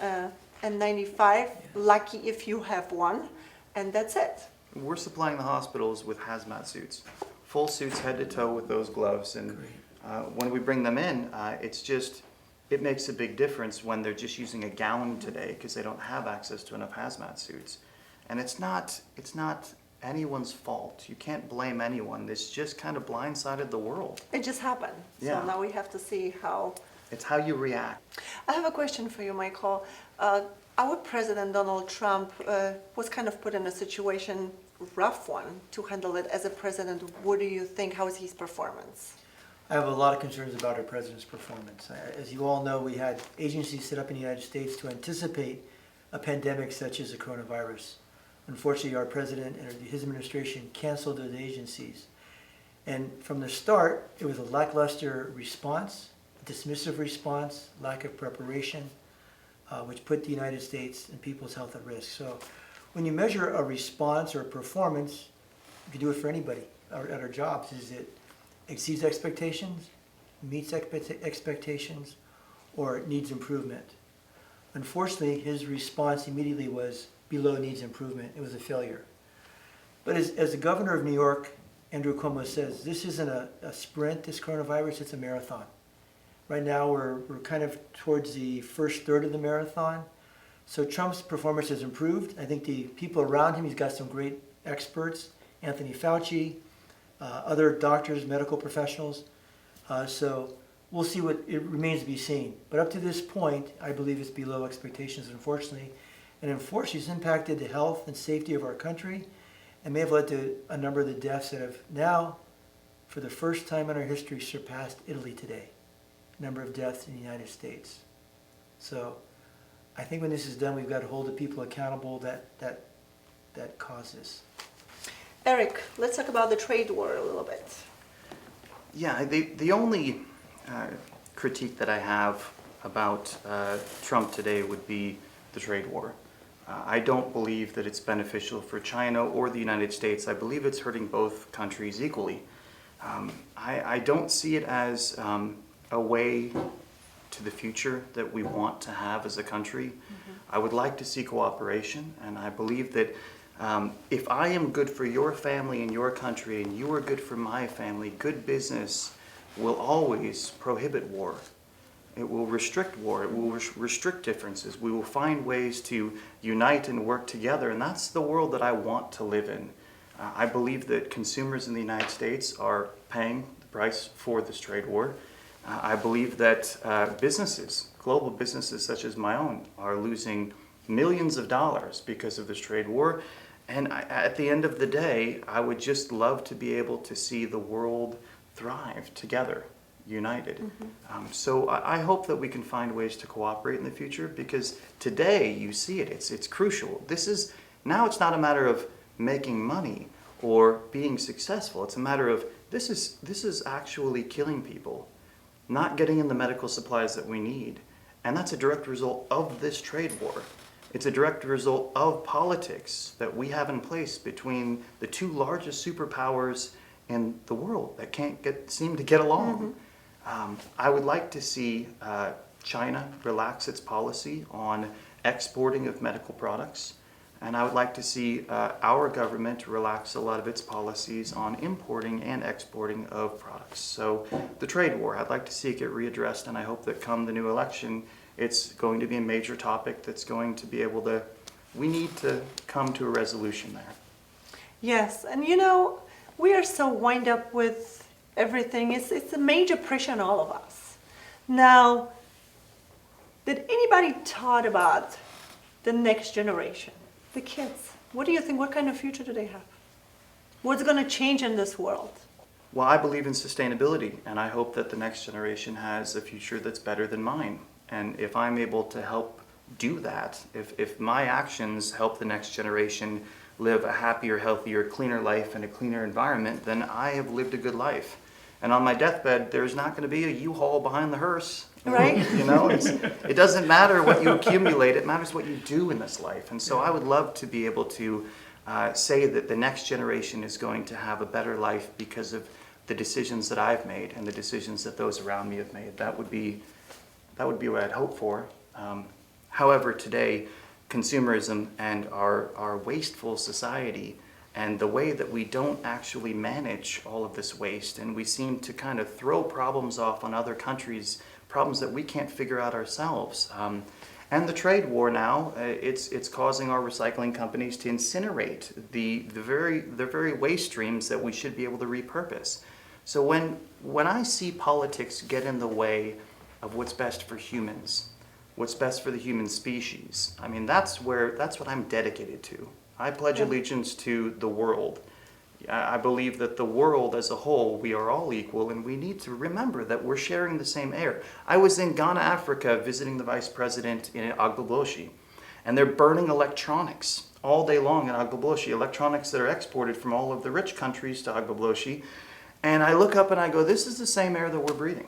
A: N95, lucky if you have one, and that's it.
B: we're supplying the hospitals with hazmat suits. Full suits head to toe with those gloves. And when we bring them in, it makes a big difference when they're just using a gown today because they don't have access to enough hazmat suits. And it's not anyone's fault. You can't blame anyone. This just kind of blindsided the world.
A: It just happened.
B: Yeah.
A: So now we have to see how.
B: It's how you react.
A: I have a question for you, Michael. Our President Donald Trump was kind of put in a situation, rough one, to handle it as a president. What do you think? How is his performance?
C: I have a lot of concerns about our president's performance. As you all know, we had agencies set up in the United States to anticipate a pandemic such as the coronavirus. Unfortunately, our president and his administration canceled those agencies. And from the start, it was a lackluster response, a dismissive response, lack of preparation, which put the United States and people's health at risk. So when you measure a response or a performance, you can do it for anybody at our jobs. Is it exceeds expectations, meets expectations, or needs improvement? Unfortunately, his response immediately was below needs improvement. It was a failure. But as the governor of New York, Andrew Cuomo, says, this isn't a sprint, this coronavirus, it's a marathon. Right now we're kind of towards the first third of the marathon. So Trump's performance has improved. I think the people around him, he's got some great experts, Anthony Fauci, other doctors, medical professionals. So we'll see what it remains to be seen. But up to this point, I believe it's below expectations, unfortunately. And unfortunately, it's impacted the health and safety of our country and may have led to a number of the deaths that have now, for the first time in our history, surpassed Italy today. Number of deaths in the United States. So I think when this is done, we've got to hold the people accountable that caused this.
A: Eric, let's talk about the trade war a little bit.
B: Yeah, the only critique that I have about Trump today would be the trade war. I don't believe that it's beneficial for China or the United States. I believe it's hurting both countries equally. I don't see it as a way to the future that we want to have as a country. I would like to see cooperation, and I believe that if I am good for your family and your country, and you are good for my family, good business will always prohibit war. It will restrict war. It will restrict differences. We will find ways to unite and work together, and that's the world that I want to live in. I believe that consumers in the United States are paying the price for this trade war. I believe that businesses, global businesses such as my own, are losing millions of dollars because of this trade war. And at the end of the day, I would just love to be able to see the world thrive together, united. So I hope that we can find ways to cooperate in the future, because today you see it, it's crucial. Now it's not a matter of making money or being successful. It's a matter of this is actually killing people, not getting in the medical supplies that we need. And that's a direct result of this trade war. It's a direct result of politics that we have in place between the two largest superpowers in the world that can't seem to get along. I would like to see China relax its policy on exporting of medical products. And I would like to see our government relax a lot of its policies on importing and exporting of products. So the trade war, I'd like to see it get readdressed, and I hope that come the new election, it's going to be a major topic that's going to be able to, we need to come to a resolution there.
A: Yes, and we are so wind up with everything. It's a major pressure on all of us. Now, did anybody thought about the next generation? The kids. What do you think? What kind of future do they have? What's going to change in this world?
B: Well, I believe in sustainability, and I hope that the next generation has a future that's better than mine. And if I'm able to help do that, if my actions help the next generation live a happier, healthier, cleaner life in a cleaner environment, then I have lived a good life. And on my deathbed, there's not going to be a U-Haul behind the hearse.
A: Right.
B: It doesn't matter what you accumulate, it matters what you do in this life. And so I would love to be able to say that the next generation is going to have a better life because of the decisions that I've made and the decisions that those around me have made. That would be what I'd hope for. However, today, consumerism and our wasteful society and the way that we don't actually manage all of this waste, and we seem to kind of throw problems off on other countries, problems that we can't figure out ourselves. And the trade war now, it's causing our recycling companies to incinerate the very waste streams that we should be able to repurpose. So when I see politics get in the way of what's best for humans, what's best for the human species, I mean, that's what I'm dedicated to. I pledge allegiance to the world. I believe that the world as a whole, we are all equal, and we need to remember that we're sharing the same air. I was in Ghana, Africa, visiting the vice president in Agbogbloshie, and they're burning electronics all day long in Agbogbloshie, electronics that are exported from all of the rich countries to Agbogbloshie. And I look up and I go, this is the same air that we're breathing.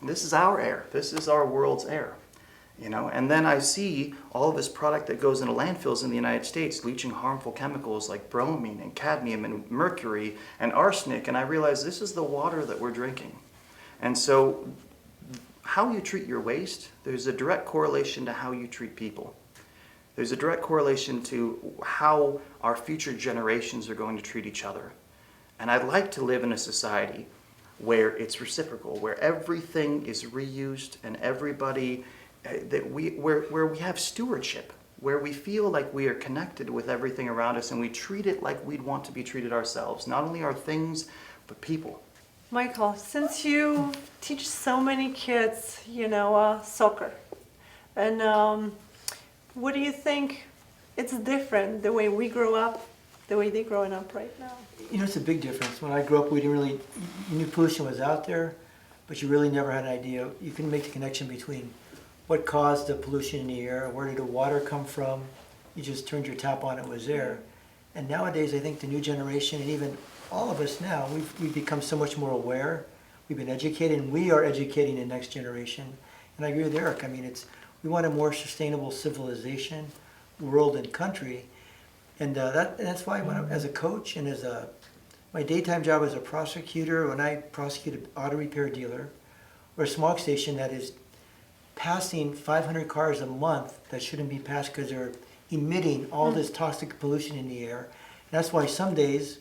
B: This is our air. This is our world's air. And then I see all of this product that goes into landfills in the United States, leaching harmful chemicals like bromine and cadmium and mercury and arsenic, and I realize this is the water that we're drinking. And so how you treat your waste, there's a direct correlation to how you treat people. There's a direct correlation to how our future generations are going to treat each other. And I'd like to live in a society where it's reciprocal, where everything is reused and everybody where we have stewardship, where we feel like we are connected with everything around us and we treat it like we'd want to be treated ourselves, not only our things, but people.
A: Michael, since you teach so many kids, soccer, and what do you think it's different the way we grow up, the way they're growing up right now?
C: It's a big difference. When I grew up, we didn't really, you knew pollution was out there, but you really never had an idea. You couldn't make the connection between what caused the pollution in the air, where did the water come from. You just turned your tap on, it was there. And nowadays, I think the new generation, and even all of us now, we've become so much more aware. We've been educated, and we are educating the next generation. And I agree with Eric. I mean, we want a more sustainable civilization, world, and country. And that's why as a coach and my daytime job as a prosecutor, when I prosecute an auto repair dealer or a smog station that is passing 500 cars a month that shouldn't be passed because they're emitting all this toxic pollution in the air. And that's why some days,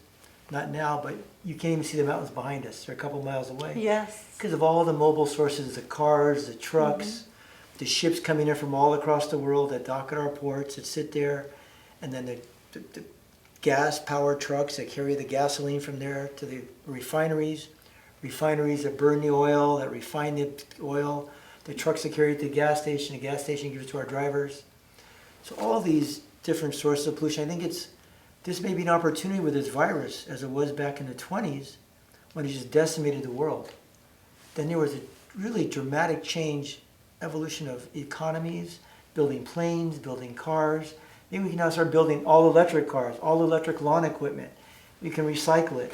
C: not now, but you can't even see the mountains behind us. They're a couple miles away.
A: Yes.
C: Because of all the mobile sources, the cars, the trucks, the ships coming in from all across the world that dock at our ports, that sit there, and then the gas-powered trucks that carry the gasoline from there to the refineries that burn the oil, that refine the oil, the trucks that carry it to the gas station gives it to our drivers. So all these different sources of pollution, I think this may be an opportunity with this virus, as it was back in the 20s, when it just decimated the world. Then there was a really dramatic change, evolution of economies, building planes, building cars. Maybe we can now start building all-electric cars, all-electric lawn equipment. We can recycle it.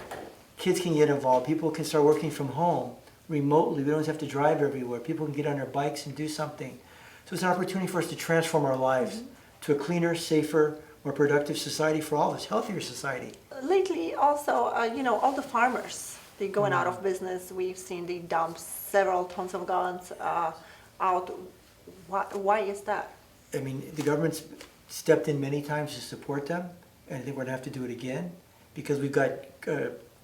C: Kids can get involved. People can start working from home remotely. We don't have to drive everywhere. People can get on their bikes and do something. So it's an opportunity for us to transform our lives to a cleaner, safer, more productive society for all of us, healthier society.
A: Lately, also, all the farmers, they're going out of business. We've seen they dump several tons of gallons out. Why is that?
C: I mean, the government's stepped in many times to support them, and I think we're going to have to do it again because we've got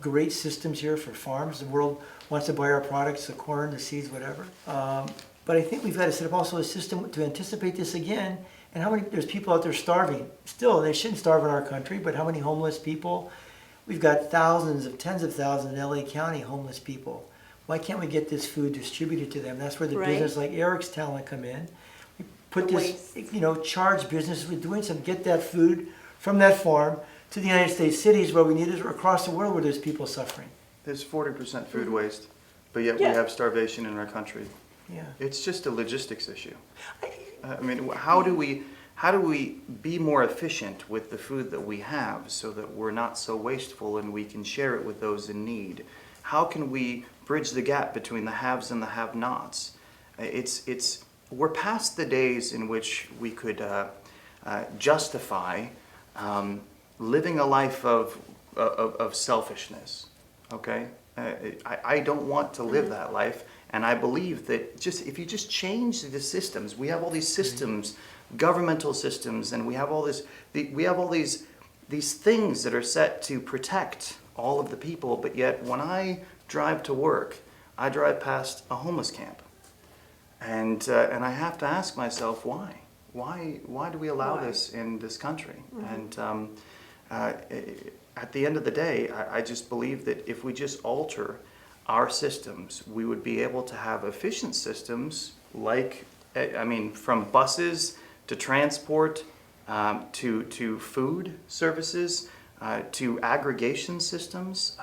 C: great systems here for farms. The world wants to buy our products, the corn, the seeds, whatever. But I think we've got to set up also a system to anticipate this again. And there's people out there starving. Still, they shouldn't starve in our country, but how many homeless people? We've got tens of thousands in LA County homeless people. Why can't we get this food distributed to them? That's where the business like Eric's talent come in. We put this, charge business with doing something, get that food from that farm to the United States cities where we need it, or across the world where there's people suffering.
B: There's 40% food waste, but yet we have starvation in our country.
C: Yeah.
B: It's just a logistics issue. I mean, how do we be more efficient with the food that we have so that we're not so wasteful and we can share it with those in need? How can we bridge the gap between the haves and the have-nots? We're past the days in which we could justify living a life of selfishness. Okay, I don't want to live that life. And I believe that if you just change the systems, we have all these systems, governmental systems, and we have all these things that are set to protect all of the people. But yet, when I drive to work, I drive past a homeless camp, and I have to ask myself why. Why do we allow this in this country? And at the end of the day, I just believe that if we just alter our systems, we would be able to have efficient systems from buses to transport to food services to aggregation systems.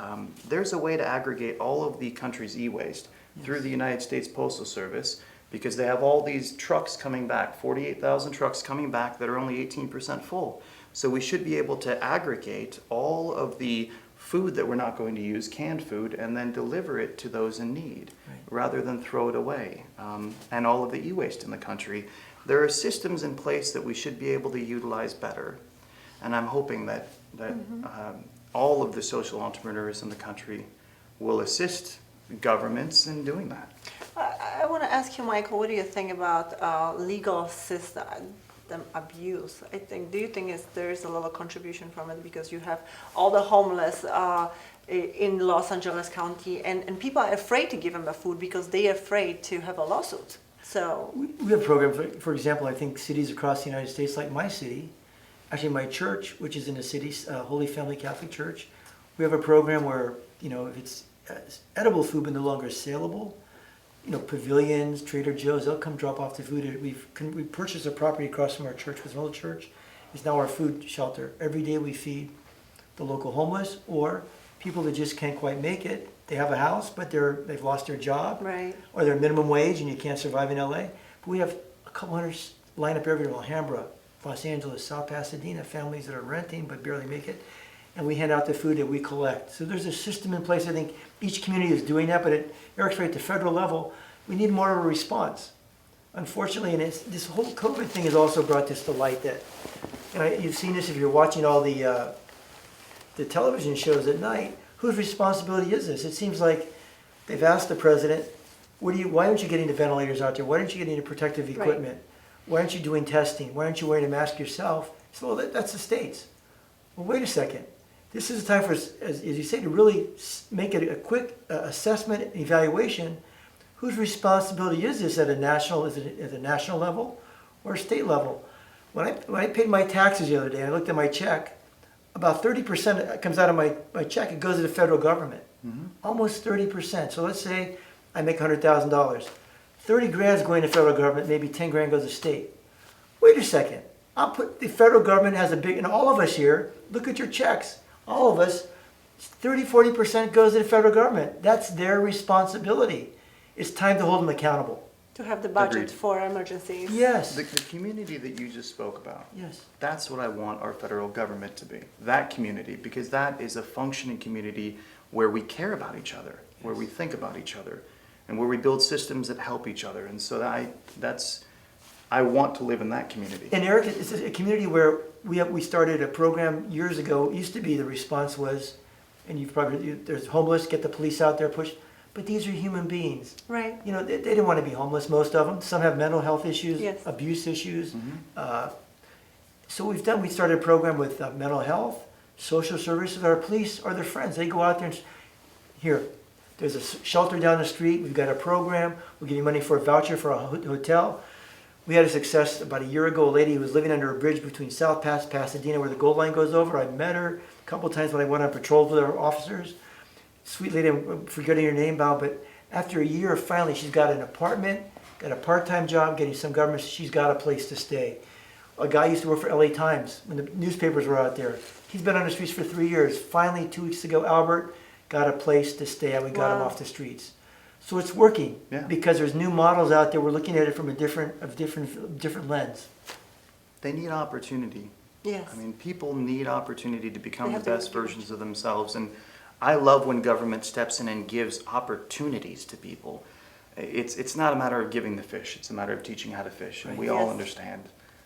B: There's a way to aggregate all of the country's e-waste through the United States Postal Service because they have all these trucks coming back, 48,000 trucks coming back that are only 18% full. So we should be able to aggregate all of the food that we're not going to use, canned food, and then deliver it to those in need rather than throw it away. And all of the e-waste in the country. There are systems in place that we should be able to utilize better. And I'm hoping that all of the social entrepreneurs in the country will assist governments in doing that.
A: I want to ask you, Michael, what do you think about legal system abuse? Do you think there's a little contribution from it because you have all the homeless in Los Angeles County and people are afraid to give them the food because they're afraid to have a lawsuit? So,
C: We have programs, for example, I think cities across the United States, like my city, actually my church, which is in the city, Holy Family Catholic Church, we have a program where, if it's edible food but no longer saleable, pavilions, Trader Joe's, they'll come drop off the food. We purchased a property across from our church, with an old church. It's now our food shelter. Every day we feed the local homeless or people that just can't quite make it. They have a house, but they've lost their job.
A: right,
C: Or they're minimum wage and you can't survive in LA. But we have a couple hundred line up everywhere, Alhambra, Los Angeles, South Pasadena, families that are renting but barely make it. And we hand out the food that we collect. So there's a system in place. I think each community is doing that, but Eric's right, at the federal level, we need more of a response. Unfortunately, and this whole COVID thing has also brought this to light that, you've seen this if you're watching all the television shows at night, whose responsibility is this? It seems like they've asked the president, why aren't you getting the ventilators out there? Why aren't you getting the protective equipment? Why aren't you doing testing? Why aren't you wearing a mask yourself? So, well, that's the states. Well, wait a second. This is a time for, as you say, to really make it a quick assessment and evaluation. Whose responsibility is this at a national level or a state level? When I paid my taxes the other day, I looked at my check. About 30% comes out of my check. It goes to the federal government.
B: Mm-hmm.
C: Almost 30%. So let's say I make $100,000. 30 grand is going to federal government. Maybe 10 grand goes to state. Wait a second. The federal government has a big, and all of us here, look at your checks. All of us, 30-40% goes to the federal government. That's their responsibility. It's time to hold them accountable.
A: to have the budget
B: Agreed.
A: for emergencies.
C: Yes.
B: The community that you just spoke about,
C: Yes.
B: that's what I want our federal government to be. That community, because that is a functioning community where we care about each other, where we think about each other, and where we build systems that help each other. And so I want to live in that community.
C: And Eric, it's a community where we started a program years ago. It used to be the response was, and there's homeless, get the police out there, push. But these are human beings.
A: Right.
C: You know, they didn't want to be homeless, most of them. Some have mental health issues,
A: Yes.
C: abuse issues.
B: Mhm.
C: So we started a program with mental health, social services. Our police are their friends. They go out there and, here, there's a shelter down the street. We've got a program. We'll give you money for a voucher for a hotel. We had a success about a year ago. A lady who was living under a bridge between South Pasadena, where the Gold Line goes over. I met her a couple times when I went on patrols with our officers. Sweet lady, I'm forgetting her name now, but after a year, finally, she's got an apartment, got a part-time job, getting some government. She's got a place to stay. A guy used to work for LA Times when the newspapers were out there. He's been on the streets for 3 years. Finally, 2 weeks ago, Albert got a place to stay, and we got him
A: Wow.
C: off the streets. So it's working,
B: Yeah.
C: because there's new models out there. We're looking at it from a different lens.
B: They need opportunity.
A: Yes.
B: I mean, people need opportunity to become
A: They
B: the
A: have to
B: best
A: do it.
B: versions of themselves. And I love when government steps in and gives opportunities to people. It's not a matter of giving the fish, it's a matter of teaching how to fish. And we all
A: Yes.
B: understand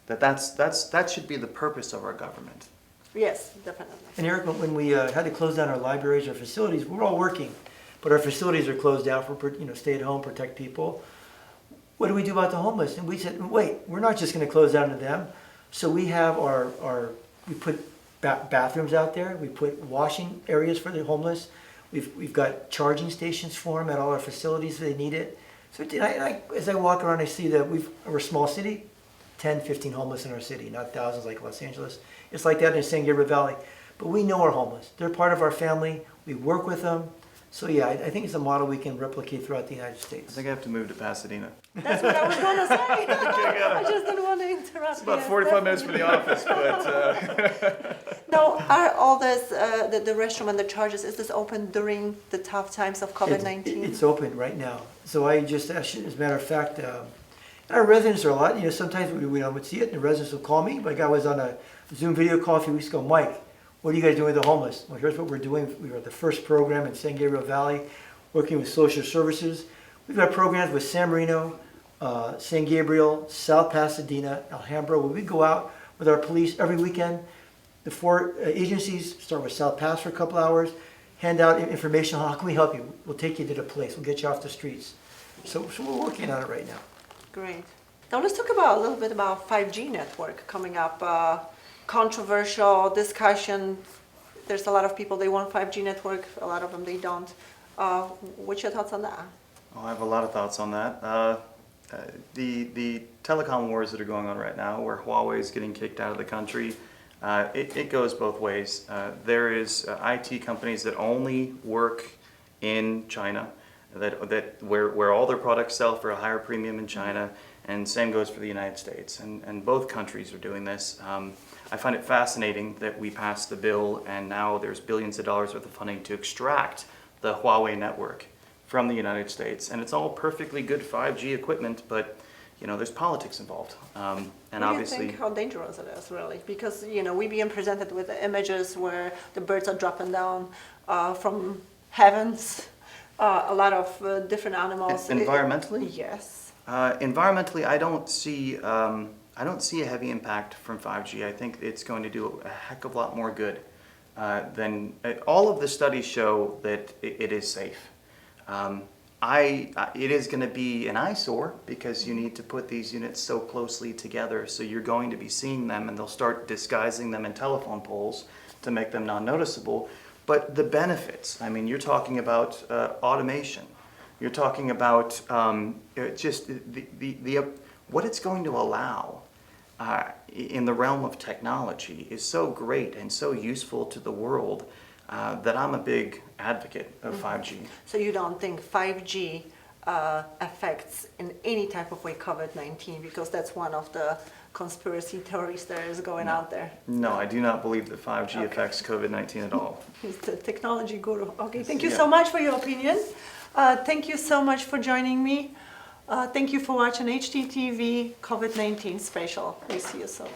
B: that should be the purpose of our government.
A: Yes, definitely.
C: And Eric, when we had to close down our libraries, our facilities, we're all working, but our facilities are closed down for stay at home, protect people. What do we do about the homeless? And we said, wait, we're not just going to close down to them. So we have we put bathrooms out there. We put washing areas for the homeless. We've got charging stations for them at all our facilities if they need it. So as I walk around, I see that we're a small city, 10, 15 homeless in our city, not thousands like Los Angeles. It's like that in San Gabriel Valley. But we know our homeless. They're part of our family. We work with them. So yeah, I think it's a model we can replicate throughout the United
B: I
C: States.
B: think I have to move to Pasadena.
A: That's what I was going to say. I just didn't want to interrupt.
B: It's about
A: Yes,
B: 45 minutes from the office, but
A: Now, are all this, the restroom and the charges, is this open during the tough times of COVID-19?
C: It's open right now. So I just, as a matter of fact, our residents are a lot, sometimes we don't see it, and the residents will call me. Like I was on a Zoom video call a few weeks ago, Mike, what are you guys doing with the homeless? Well, here's what we're doing. We are the first program in San Gabriel Valley, working with social services. We've got programs with San Marino, San Gabriel, South Pasadena, Alhambra, where we go out with our police every weekend. The 4 agencies start with South Pass for a couple hours, hand out information. How can we help you? We'll take you to the place. We'll get you off the streets. So we're working on it right now.
A: Great. Now let's talk a little bit about 5G network coming up. Controversial discussion. There's a lot of people, they want 5G network. A lot of them, they don't. What's your thoughts on that?
B: I have a lot of thoughts on that. the telecom wars that are going on right now, where Huawei is getting kicked out of the country, it goes both ways. There is IT companies that only work in China, where all their products sell for a higher premium in China, and same goes for the United States. And both countries are doing this. I find it fascinating that we passed the bill, and now there's billions of dollars worth of funding to extract the Huawei network from the United States, and it's all perfectly good 5G equipment, but there's politics involved, and obviously.
A: Do you think how dangerous it is, really? Because we're being presented with images where the birds are dropping down from heavens, a lot of different animals.
B: Environmentally?
A: Yes.
B: Environmentally, I don't see a heavy impact from 5G. I think it's going to do a heck of a lot more good than all of the studies show that it is safe. It is going to be an eyesore because you need to put these units so closely together, so you're going to be seeing them, and they'll start disguising them in telephone poles to make them non-noticeable. But the benefits, I mean, you're talking about automation. You're talking about just what it's going to allow in the realm of technology is so great and so useful to the world that I'm a big advocate of 5G.
A: So you don't think 5G affects in any type of way COVID-19, because that's one of the conspiracy theories that is going out there?
B: No, I do not believe that 5G
A: Okay.
B: affects COVID-19 at all.
A: He's the technology guru. Okay, thank you
B: Yeah.
A: so much for your opinion. Thank you so much for joining me. Thank you for watching HTTV COVID-19 special. We see you soon.